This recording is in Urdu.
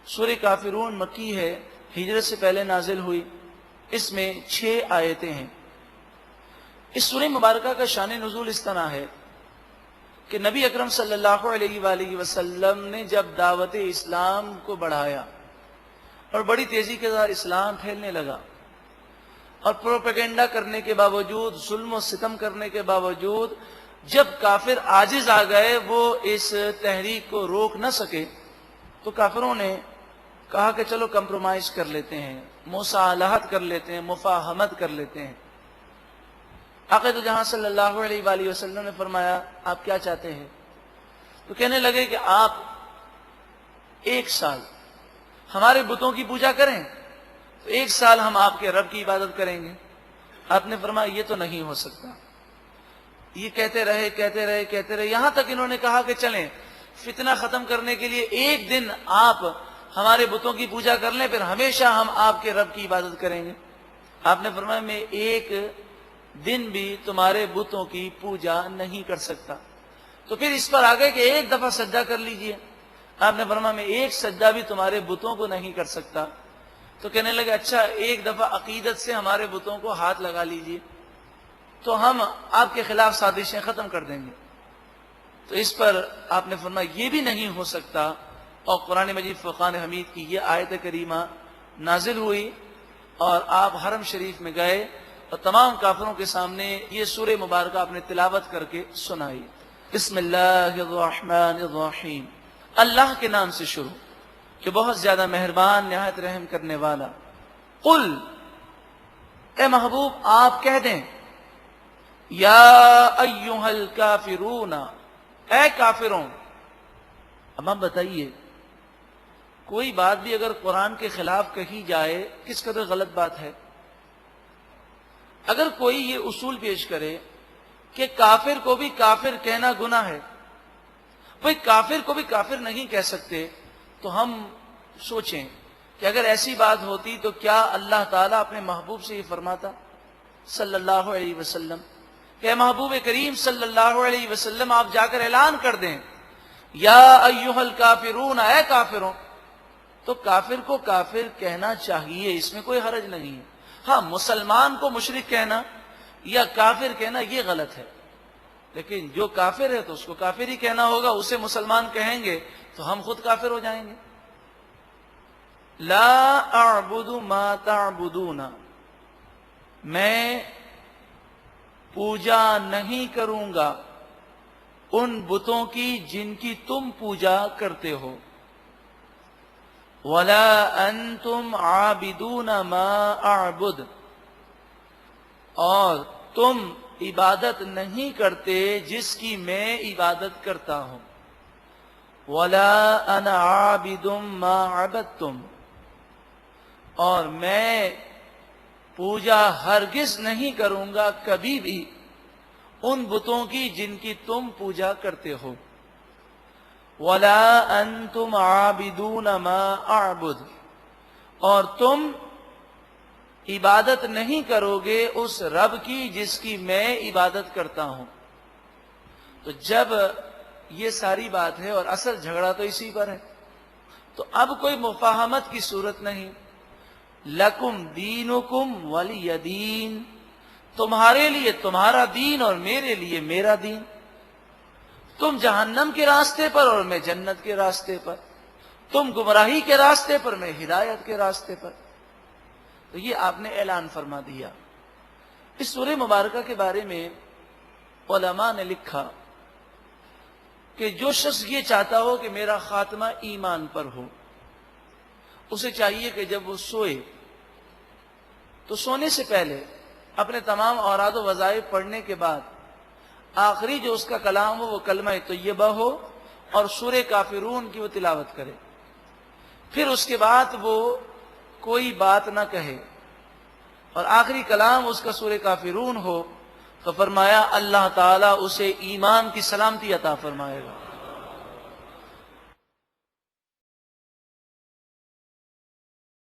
سورہ کافرون مکی ہے، ہجرت سے پہلے نازل ہوئی، اس میں 6 آیتیں ہیں۔ اس سورہ مبارکہ کا شان نزول اس طرح ہے کہ نبی اکرم صلی اللہ علیہ وآلہ وسلم نے جب دعوت اسلام کو بڑھایا اور بڑی تیزی کے ساتھ اسلام پھیلنے لگا، اور پروپیگنڈا کرنے کے باوجود، ظلم و ستم کرنے کے باوجود جب کافر عاجز آ گئے، وہ اس تحریک کو روک نہ سکے، تو کافروں نے کہا کہ چلو کمپرومائز کر لیتے ہیں، مصالحت کر لیتے ہیں، مفاہمت کر لیتے ہیں۔ آقا تو جہاں صلی اللہ علیہ وآلہ وسلم نے فرمایا آپ کیا چاہتے ہیں؟ تو کہنے لگے کہ آپ 1 سال ہمارے بتوں کی پوجا کریں تو 1 سال ہم آپ کے رب کی عبادت کریں گے۔ آپ نے فرمایا یہ تو نہیں ہو سکتا۔ یہ کہتے رہے یہاں تک انہوں نے کہا کہ چلیں فتنہ ختم کرنے کے لیے 1 دن آپ ہمارے بتوں کی پوجا کر لیں، پھر ہمیشہ ہم آپ کے رب کی عبادت کریں گے۔ آپ نے فرمایا میں 1 دن بھی تمہارے بتوں کی پوجا نہیں کر سکتا۔ تو پھر اس پر آگے کہ 1 دفعہ سجدہ کر لیجئے۔ آپ نے فرمایا میں 1 سجدہ بھی تمہارے بتوں کو نہیں کر سکتا۔ تو کہنے لگے اچھا 1 دفعہ عقیدت سے ہمارے بتوں کو ہاتھ لگا لیجئے تو ہم آپ کے خلاف سازشیں ختم کر دیں گے۔ تو اس پر آپ نے فرمایا یہ بھی نہیں ہو سکتا، اور قرآن مجید فرقان حمید کی یہ آیت کریمہ نازل ہوئی، اور آپ حرم شریف میں گئے اور تمام کافروں کے سامنے یہ سورہ مبارکہ آپ نے تلاوت کر کے سنائی۔ بسم اللہ الرحمن الرحیم، اللہ کے نام سے شروع کہ بہت زیادہ مہربان نہایت رحم کرنے والا۔ قل، اے محبوب آپ کہہ دیں، یا ایھا الکافرون، اے کافروں۔ اب آپ بتائیے کوئی بات بھی اگر قرآن کے خلاف کہی جائے کس قدر غلط بات ہے؟ اگر کوئی یہ اصول پیش کرے کہ کافر کو بھی کافر کہنا گناہ ہے، بھئی کافر کو بھی کافر نہیں کہہ سکتے، تو ہم سوچیں کہ اگر ایسی بات ہوتی تو کیا اللہ تعالیٰ اپنے محبوب سے یہ فرماتا صلی اللہ علیہ وسلم کہ اے محبوب کریم صلی اللہ علیہ وسلم آپ جا کر اعلان کر دیں یا ایھا الکافرون، اے کافروں۔ تو کافر کو کافر کہنا چاہیے، اس میں کوئی حرج نہیں ہے۔ ہاں مسلمان کو مشرک کہنا یا کافر کہنا یہ غلط ہے، لیکن جو کافر ہے تو اس کو کافر ہی کہنا ہوگا، اسے مسلمان کہیں گے تو ہم خود کافر ہو جائیں گے۔ لا اعبد ما تعبدون، میں پوجا نہیں کروں گا ان بتوں کی جن کی تم پوجا کرتے ہو، ولا انتم عابدون ما اعبد، اور تم عبادت نہیں کرتے جس کی میں عبادت کرتا ہوں، ولا انا عابد ما عبدتم، اور میں پوجا ہرگز نہیں کروں گا کبھی بھی ان بتوں کی جن کی تم پوجا کرتے ہو، ولا انتم عابدون ما اعبد، اور تم عبادت نہیں کرو گے اس رب کی جس کی میں عبادت کرتا ہوں۔ تو جب یہ ساری بات ہے اور اصل جھگڑا تو اسی پر ہے، تو اب کوئی مفاہمت کی صورت نہیں۔ لکم دینکم ولی دین، تمہارے لیے تمہارا دین اور میرے لیے میرا دین، تم جہنم کے راستے پر اور میں جنت کے راستے پر، تم گمراہی کے راستے پر میں ہدایت کے راستے پر۔ تو یہ آپ نے اعلان فرما دیا۔ اس سورہ مبارکہ کے بارے میں علماء نے لکھا کہ جو شخص یہ چاہتا ہو کہ میرا خاتمہ ایمان پر ہو، اسے چاہیے کہ جب وہ سوئے تو سونے سے پہلے اپنے تمام اوراد و وظائف پڑھنے کے بعد آخری جو اس کا کلام ہو وہ کلمہ طیبہ ہو اور سورہ کافرون کی وہ تلاوت کرے، پھر اس کے بعد وہ کوئی بات نہ کہے اور آخری کلام اس کا سورہ کافرون ہو، تو فرمایا اللہ تعالیٰ اسے ایمان کی سلامتی عطا فرمائے گا۔